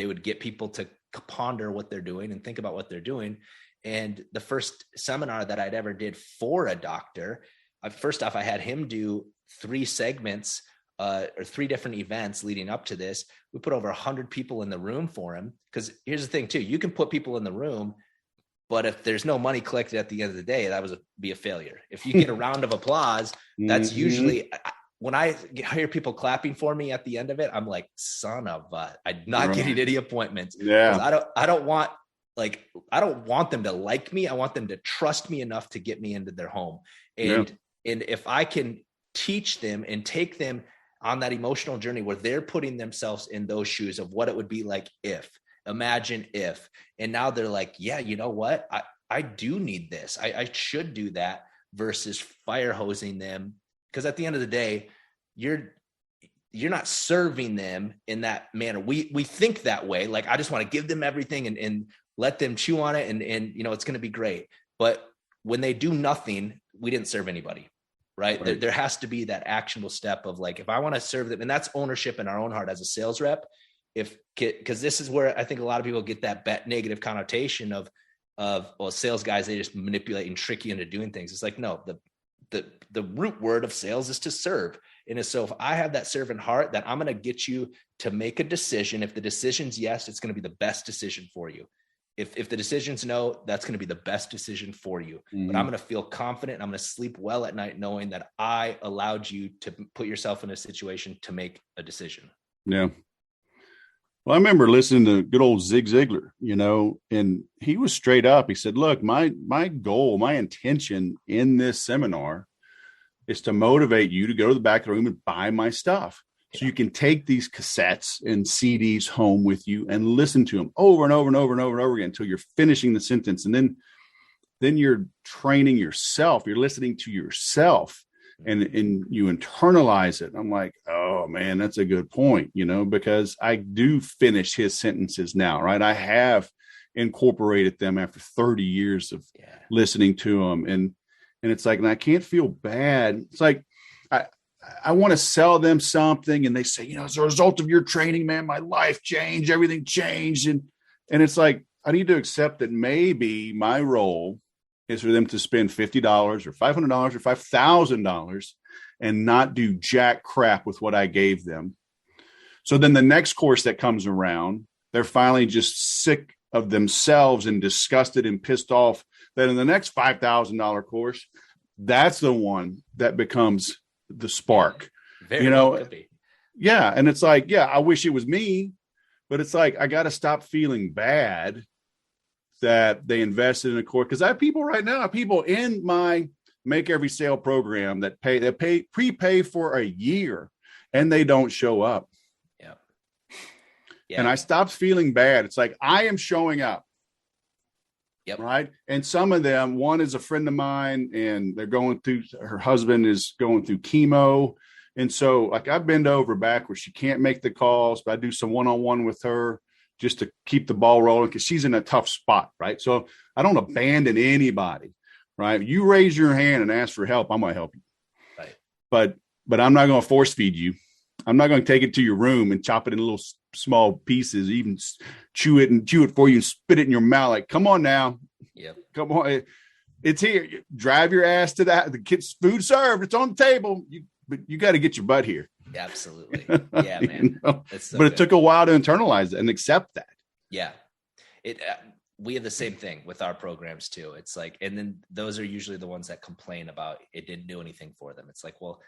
[SPEAKER 2] would get people to ponder what they're doing and think about what they're doing. And the first seminar that I'd ever did for a doctor, first off, I had him do 3 segments or 3 different events leading up to this. We put over 100 people in the room for him. Because here's the thing too, you can put people in the room, but if there's no money collected at the end of the day, that would be a failure. If you get a round of applause, that's usually, when I hear people clapping for me at the end of it, I'm like, son of I'm not getting any appointments.
[SPEAKER 1] Yeah.
[SPEAKER 2] I don't want them to like me. I want them to trust me enough to get me into their home. And if I can teach them and take them on that emotional journey where they're putting themselves in those shoes of what it would be like imagine if, and now they're like, yeah, you know what? I do need this. I should do that, versus fire hosing them. Because at the end of the day, you're not serving them in that manner. We think that way. Like, I just want to give them everything and let them chew on it. And it's going to be great. But when they do nothing, we didn't serve anybody. Right. There has to be that actionable step of like, if I want to serve them, and that's ownership in our own heart as a sales rep. Because this is where I think a lot of people get that negative connotation of well, sales guys, they just manipulate and trick you into doing things. It's like, no, the root word of sales is to serve. And so if I have that servant heart, that I'm going to get you to make a decision. If the decision's yes, it's going to be the best decision for you. If the decision's no, that's going to be the best decision for you. But I'm going to feel confident. I'm going to sleep well at night knowing that I allowed you to put yourself in a situation to make a decision.
[SPEAKER 1] Yeah. Well, I remember listening to good old Zig Ziglar, and he was straight up. He said, look, my goal, my intention in this seminar is to motivate you to go to the back of the room and buy my stuff. So you can take these cassettes and CDs home with you and listen to them over and over and over and over and over again until you're finishing the sentence. And then you're training yourself. You're listening to yourself and you internalize it. I'm like, oh man, that's a good point, because I do finish his sentences now, right? I have incorporated them after 30 years of listening to them. And it's like, and I can't feel bad. It's like, I want to sell them something, and they say, as a result of your training, man, my life changed, everything changed. And it's like, I need to accept that maybe my role is for them to spend $50 or $500 or $5,000 and not do jack crap with what I gave them. So then the next course that comes around, they're finally just sick of themselves and disgusted and pissed off that in the next $5,000 course, that's the one that becomes the spark.
[SPEAKER 2] Very well could be.
[SPEAKER 1] Yeah. And it's like, I wish it was me, but it's like, I got to stop feeling bad that they invested in a course. Because I have people in my Make Every Sale program that prepay for a year and they don't show up. Yeah. And I stopped feeling bad. It's like, I am showing up.
[SPEAKER 2] Yep.
[SPEAKER 1] Right. And some of them, one is a friend of mine, and her husband is going through chemo. And so like, I've bent over backwards. She can't make the calls, but I do some one-on-one with her just to keep the ball rolling, because she's in a tough spot. Right. So I don't abandon anybody. Right. You raise your hand and ask for help, I'm going to help you.
[SPEAKER 2] Right.
[SPEAKER 1] But I'm not going to force feed you. I'm not going to take it to your room and chop it in little small pieces, even chew it for you and spit it in your mouth. Like, come on now.
[SPEAKER 2] Yep.
[SPEAKER 1] Come on. It's here. Drive your ass to that. The kids' food served. It's on the table. But you got to get your butt here.
[SPEAKER 2] Absolutely. Yeah, man.
[SPEAKER 1] But it took a while to internalize it and accept that.
[SPEAKER 2] Yeah. We have the same thing with our programs too. It's like, and then those are usually the ones that complain about it didn't do anything for them. It's like, well,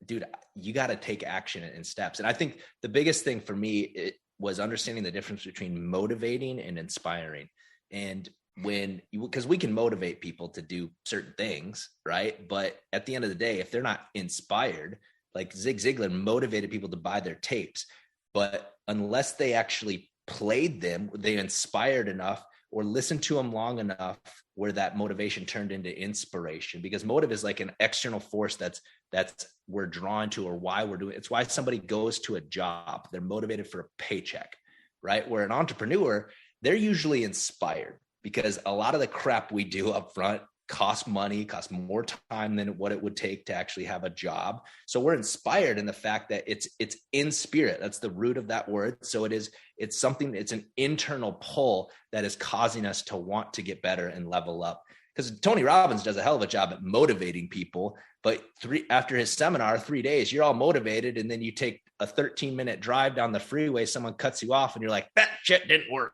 [SPEAKER 2] dude, you got to take action and steps. And I think the biggest thing for me was understanding the difference between motivating and inspiring. And because we can motivate people to do certain things, right? But at the end of the day, if they're not inspired, like Zig Ziglar motivated people to buy their tapes, but unless they actually played them, they inspired enough or listened to them long enough where that motivation turned into inspiration. Because motive is like an external force that's we're drawn to, or why we're doing it. It's why somebody goes to a job. They're motivated for a paycheck, right? Where an entrepreneur, they're usually inspired, because a lot of the crap we do up front costs money, costs more time than what it would take to actually have a job. So we're inspired in the fact that it's in spirit. That's the root of that word. So it's an internal pull that is causing us to want to get better and level up. Because Tony Robbins does a hell of a job at motivating people, but after his seminar, 3 days, you're all motivated. And then you take a 13-minute drive down the freeway, someone cuts you off and you're like, that shit didn't work,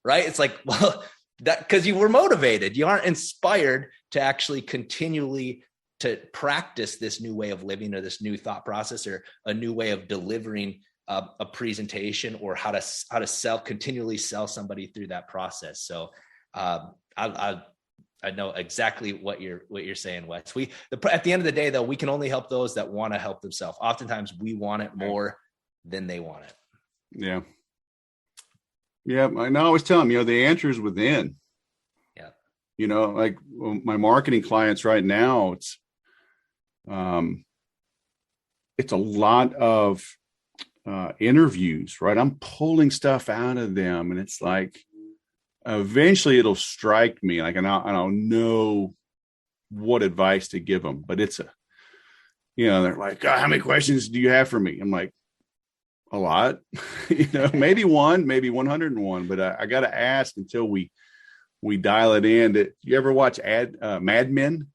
[SPEAKER 2] right? It's like, well, that because you were motivated. You aren't inspired to actually continually to practice this new way of living, or this new thought process, or a new way of delivering a presentation, or how to continually sell somebody through that process. So I know exactly what you're saying, Wes. At the end of the day, though, we can only help those that want to help themselves. Oftentimes we want it more than they want it.
[SPEAKER 1] Yeah. Yeah, I always tell them, the answer is within.
[SPEAKER 2] Yeah.
[SPEAKER 1] Like my marketing clients right now, it's a lot of interviews, right? I'm pulling stuff out of them, and it's like eventually it'll strike me, like, and I'll know what advice to give them. But they're like, how many questions do you have for me? I'm like, a lot, maybe one, maybe 101, but I got to ask until we dial it in. Did you ever watch Mad Men?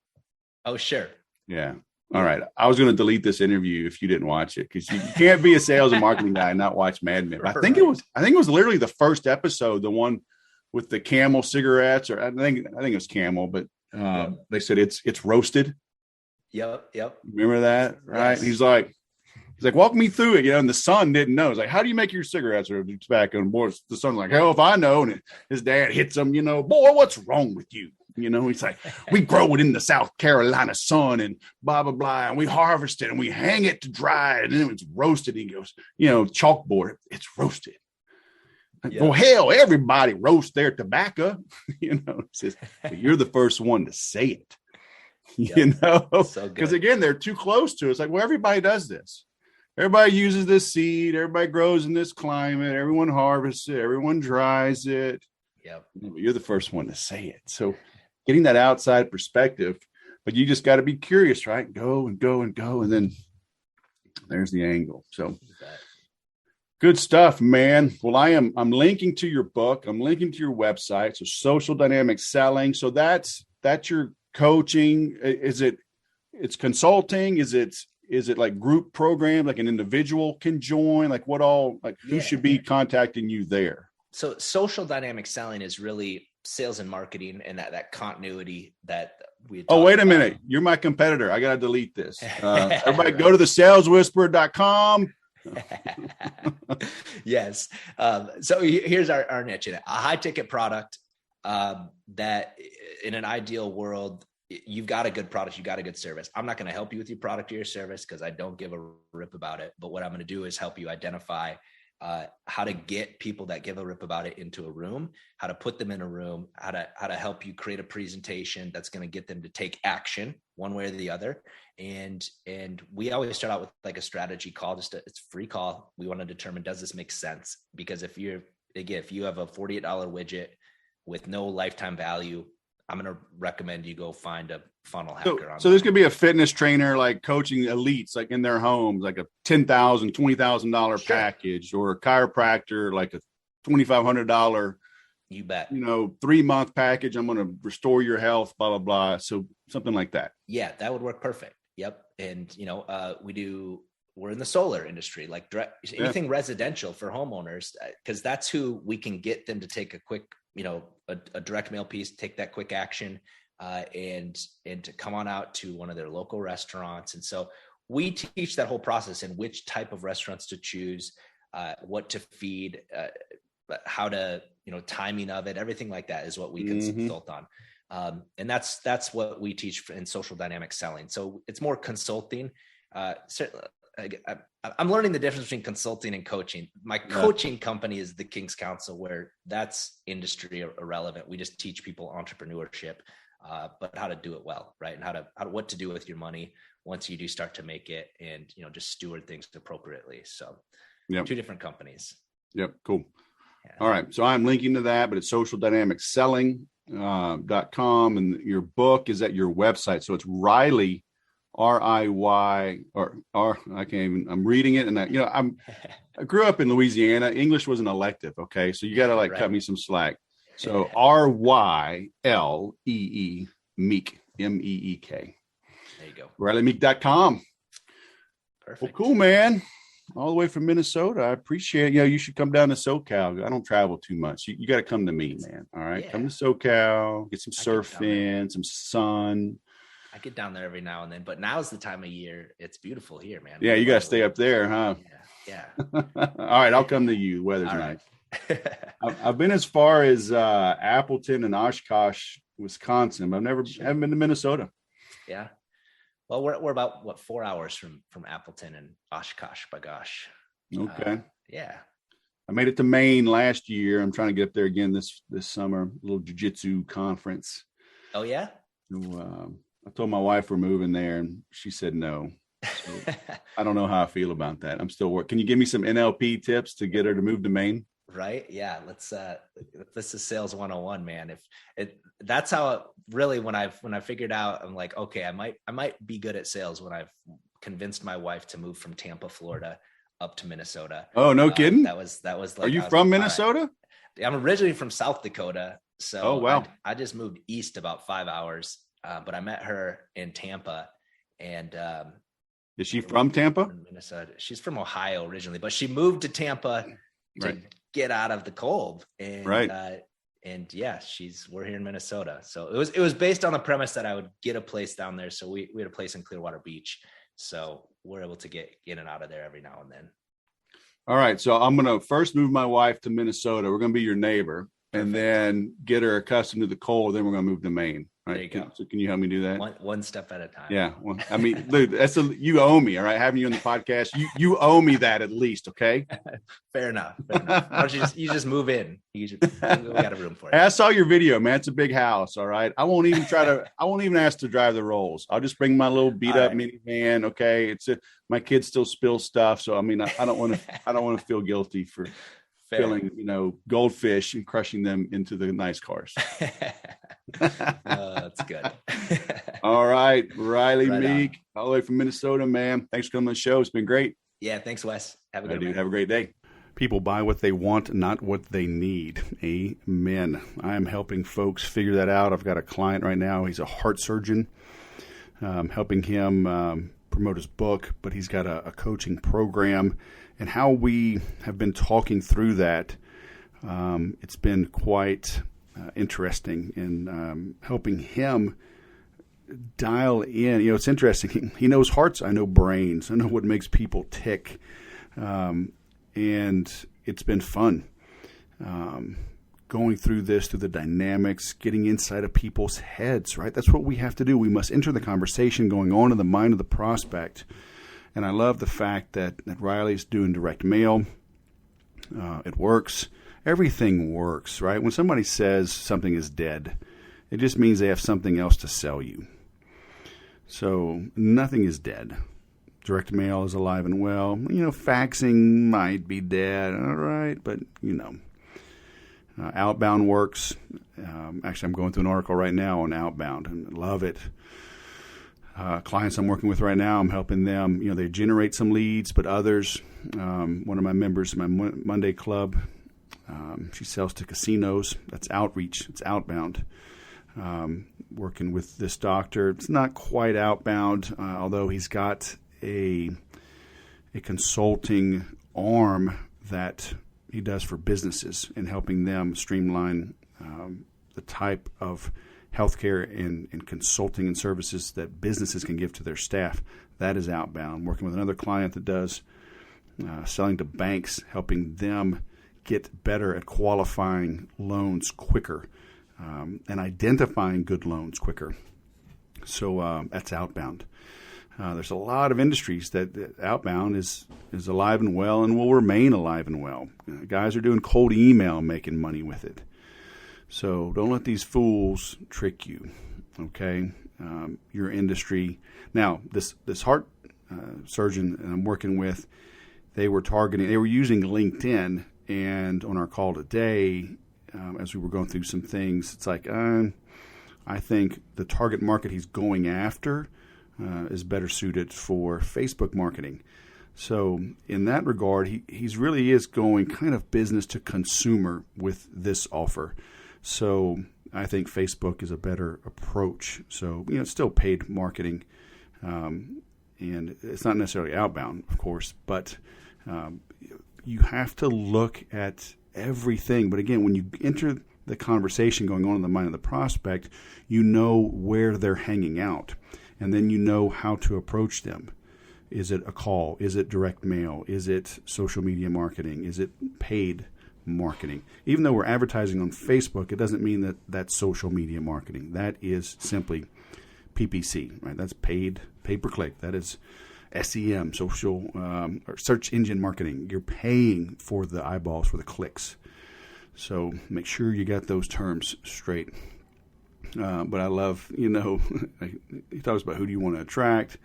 [SPEAKER 2] Oh, sure.
[SPEAKER 1] Yeah. All right. I was going to delete this interview if you didn't watch it, because you can't be a sales and marketing guy and not watch Mad Men. I think it was literally the first episode, the one with the Camel cigarettes, or I think it was Camel, but they said it's roasted.
[SPEAKER 2] Yep.
[SPEAKER 1] Remember that? Right.
[SPEAKER 2] Yes.
[SPEAKER 1] He's like, walk me through it, and the son didn't know. It's like, how do you make your cigarettes or tobacco? And boy, the son's like, hell if I know. And his dad hits him, boy, what's wrong with you? He's like, we grow it in the South Carolina sun and blah, blah, blah. And we harvest it and we hang it to dry. And then it's roasted. And he goes, chalkboard, it's roasted. Yeah. Well, hell, everybody roasts their tobacco. He says, but you're the first one to say it. Because again, they're too close to it. It's like, well, everybody does this. Everybody uses this seed. Everybody grows in this climate. Everyone harvests it. Everyone dries it.
[SPEAKER 2] Yep.
[SPEAKER 1] You're the first one to say it. So getting that outside perspective, but you just got to be curious, right? Go and go and go. And then there's the angle. So good stuff, man. Well, I'm linking to your book. I'm linking to your website. So Social Dynamic Selling. So that's your coaching. It's consulting? Is it like group program, like an individual can join? Like who should be contacting you there?
[SPEAKER 2] So Social Dynamic Selling is really sales and marketing, and that continuity that we.
[SPEAKER 1] Oh, wait a minute. You're my competitor. I got to delete this. Everybody go to thesaleswhisperer.com.
[SPEAKER 2] Yes. So here's our niche in it. A high ticket product that in an ideal world, you've got a good product, you got a good service. I'm not going to help you with your product or your service because I don't give a rip about it. But what I'm going to do is help you identify how to get people that give a rip about it into a room, how to put them in a room, how to help you create a presentation that's going to get them to take action one way or the other. And we always start out with like a strategy call, it's a free call. We want to determine, does this make sense? Because if you have a $48 widget with no lifetime value, I'm going to recommend you go find a funnel hacker.
[SPEAKER 1] So this could be a fitness trainer, like coaching elites, like in their homes, like a $10,000, $20,000 package, or a chiropractor, like a $2,500.
[SPEAKER 2] You bet.
[SPEAKER 1] 3-month package. I'm going to restore your health, blah, blah, blah. So something like that.
[SPEAKER 2] Yeah, that would work perfect. Yep. And, we're in the solar industry, like anything residential for homeowners, because that's who we can get them to take a quick, a direct mail piece, take that quick action, and to come on out to one of their local restaurants. And so we teach that whole process and which type of restaurants to choose. what to feed, how to, timing of it, everything like that is what we consult on. And that's what we teach in social dynamic selling. So it's more consulting. Certainly, I'm learning the difference between consulting and coaching. My coaching company is the King's Council, where that's industry irrelevant. We just teach people entrepreneurship, but how to do it well, right? And what to do with your money once you do start to make it, and just steward things appropriately. So, two different companies.
[SPEAKER 1] Yep, cool. Yeah. All right, so I'm linking to that, but it's socialdynamicselling.com, and your book is at your website. So it's Riley. R-I-Y or R. I can't even. I'm reading it, and I grew up in Louisiana. English was an elective. Okay, so you got to cut me some slack. So R-Y-L-E-E Meek M-E-E-K.
[SPEAKER 2] There you go.
[SPEAKER 1] RileyMeek.com.
[SPEAKER 2] Perfect.
[SPEAKER 1] Well, cool, man. All the way from Minnesota. I appreciate it. You should come down to SoCal. I don't travel too much. You got to come to me, man. All right, come to SoCal. Get some surfing, some sun.
[SPEAKER 2] I get down there every now and then, but now's the time of year. It's beautiful here, man.
[SPEAKER 1] Yeah, you got to stay up there, huh?
[SPEAKER 2] Yeah.
[SPEAKER 1] All right, I'll come to you. The weather's nice. I've been as far as Appleton and Oshkosh, Wisconsin, but haven't been to Minnesota.
[SPEAKER 2] Yeah. Well, we're about 4 hours from Appleton and Oshkosh, by gosh.
[SPEAKER 1] Okay.
[SPEAKER 2] Yeah.
[SPEAKER 1] I made it to Maine last year. I'm trying to get up there again this summer. A little jiu-jitsu conference.
[SPEAKER 2] Oh yeah.
[SPEAKER 1] So, I told my wife we're moving there, and she said no. So I don't know how I feel about that. I'm still working. Can you give me some NLP tips to get her to move to Maine?
[SPEAKER 2] Right. Yeah. This is sales 101, man. That's how really, when I figured out, I'm like, okay, I might be good at sales when I've convinced my wife to move from Tampa, Florida up to Minnesota.
[SPEAKER 1] Oh, no kidding.
[SPEAKER 2] That was like,
[SPEAKER 1] are you from Minnesota?
[SPEAKER 2] I'm originally from South Dakota. So
[SPEAKER 1] oh, wow.
[SPEAKER 2] I just moved east about 5 hours. But I met her in Tampa, and
[SPEAKER 1] is she from Tampa?
[SPEAKER 2] Minnesota. She's from Ohio originally, but she moved to Tampa to get out of the cold. And we're here in Minnesota. So it was based on the premise that I would get a place down there. So we had a place in Clearwater Beach, so we're able to get in and out of there every now and then.
[SPEAKER 1] All right, so I'm gonna first move my wife to Minnesota. We're gonna be your neighbor. Perfect. And then get her accustomed to the cold. Then we're gonna move to Maine. Right.
[SPEAKER 2] There you go.
[SPEAKER 1] So can you help me do that?
[SPEAKER 2] One step at a time.
[SPEAKER 1] Yeah. Well, I mean, dude, you owe me. All right. Having you on the podcast, you owe me that at least. Okay.
[SPEAKER 2] Fair enough. Why don't you just move in? We got a room for it.
[SPEAKER 1] I saw your video, man. It's a big house. All right. I won't even ask to drive the rolls. I'll just bring my little beat up minivan. Okay. My kids still spill stuff. So, I mean, I don't want to feel guilty for filling, goldfish and crushing them into the nice cars.
[SPEAKER 2] That's good.
[SPEAKER 1] All right, Riley Meek, all the way from Minnesota, man. Thanks for coming on the show. It's been great.
[SPEAKER 2] Yeah, thanks, Wes. Have a good
[SPEAKER 1] dude. Have a great day. People buy what they want, not what they need. Amen. I am helping folks figure that out. I've got a client right now. He's a heart surgeon. Helping him promote his book, but he's got a coaching program. And how we have been talking through that, it's been quite interesting in helping him dial in. It's interesting. He knows hearts. I know brains. I know what makes people tick. And it's been fun going through the dynamics, getting inside of people's heads, right? That's what we have to do. We must enter the conversation going on in the mind of the prospect. And I love the fact that Riley's doing direct mail. It works. Everything works, right? When somebody says something is dead, it just means they have something else to sell you. So nothing is dead. Direct mail is alive and well. Faxing might be dead, all right, but outbound works. Actually, I'm going through an article right now on outbound, and I love it. Clients I'm working with right now, I'm helping them. They generate some leads, but others. One of my members in my Monday club, she sells to casinos. That's outreach. It's outbound. Working with this doctor, it's not quite outbound, although he's got a consulting arm that he does for businesses and helping them streamline the type of healthcare and consulting and services that businesses can give to their staff. That is outbound. Working with another client that does selling to banks, helping them get better at qualifying loans quicker and identifying good loans quicker. So that's outbound. There's a lot of industries that outbound is alive and well and will remain alive and well. Guys are doing cold email, making money with it. So don't let these fools trick you, okay? Your industry. Now, this heart surgeon that I'm working with, they were using LinkedIn, and on our call today, as we were going through some things, it's like, I think the target market he's going after is better suited for Facebook marketing. So in that regard, he's really is going kind of business to consumer with this offer. So I think Facebook is a better approach. So, it's still paid marketing, and it's not necessarily outbound, of course, but you have to look at everything. But again, when you enter the conversation going on in the mind of the prospect, you know where they're hanging out, and then you know how to approach them. Is it a call? Is it direct mail? Is it social media marketing? Is it paid marketing? Even though we're advertising on Facebook, it doesn't mean that that's social media marketing. That is simply PPC, right? That's paid pay-per-click. That is SEM, social or search engine marketing. You're paying for the eyeballs, for the clicks. So make sure you got those terms straight. But I love, he talks about who do you want to attract,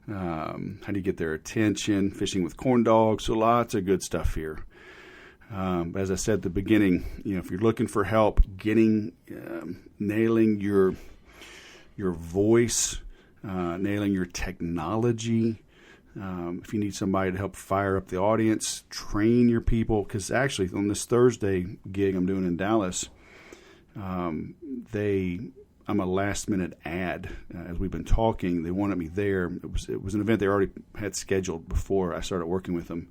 [SPEAKER 1] how do you get their attention, fishing with corn dogs. So lots of good stuff here. But as I said at the beginning, if you're looking for help nailing your voice, nailing your technology, if you need somebody to help fire up the audience, train your people, because actually on this Thursday gig I'm doing in Dallas, I'm a last minute ad. As we've been talking, they wanted me there. It was an event they already had scheduled before I started working with them.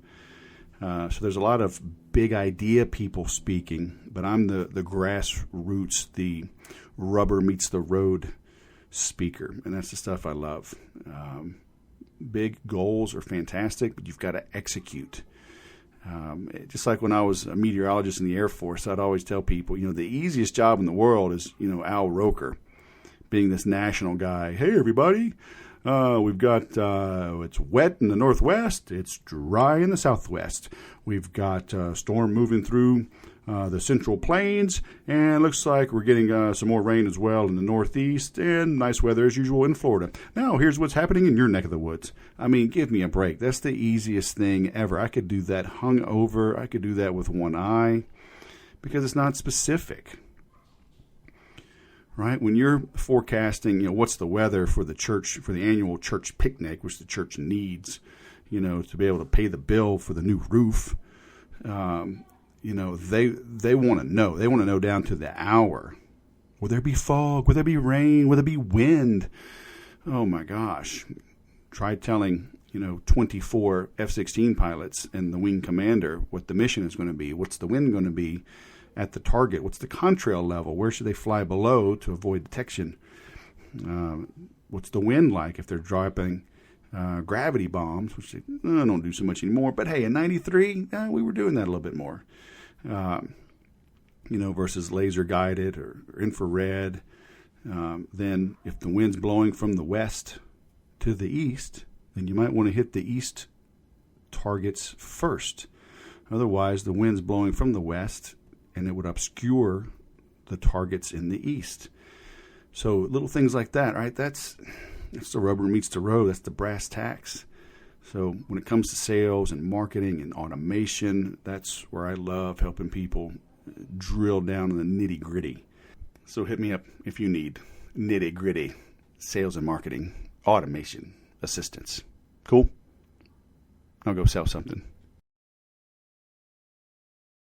[SPEAKER 1] So there's a lot of big idea people speaking, but I'm the grassroots, the rubber meets the road speaker, and that's the stuff I love. Big goals are fantastic, but you've got to execute. Just like when I was a meteorologist in the Air Force, I'd always tell people, the easiest job in the world is, Al Roker, being this national guy. Hey, everybody, we've got, it's wet in the northwest, it's dry in the southwest. We've got a storm moving through the Central Plains, and looks like we're getting some more rain as well in the Northeast, and nice weather as usual in Florida. Now, here's what's happening in your neck of the woods. I mean, give me a break. That's the easiest thing ever. I could do that hungover. I could do that with one eye, because it's not specific. Right? When you're forecasting, what's the weather for the church, for the annual church picnic, which the church needs, to be able to pay the bill for the new roof, they want to know. They want to know down to the hour. Will there be fog? Will there be rain? Will there be wind? Oh my gosh. Try telling, 24 F-16 pilots and the wing commander what the mission is going to be. What's the wind going to be at the target? What's the contrail level? Where should they fly below to avoid detection? What's the wind like if they're dropping gravity bombs, which they don't do so much anymore. But hey, in 93, we were doing that a little bit more. Versus laser guided or infrared. Then if the wind's blowing from the west to the east, then you might want to hit the east targets first. Otherwise, the wind's blowing from the west, and it would obscure the targets in the east. So little things like that, right? That's the rubber meets the road. That's the brass tacks. So when it comes to sales and marketing and automation, that's where I love helping people drill down in the nitty gritty. So hit me up if you need nitty gritty sales and marketing automation assistance. Cool? I'll go sell something.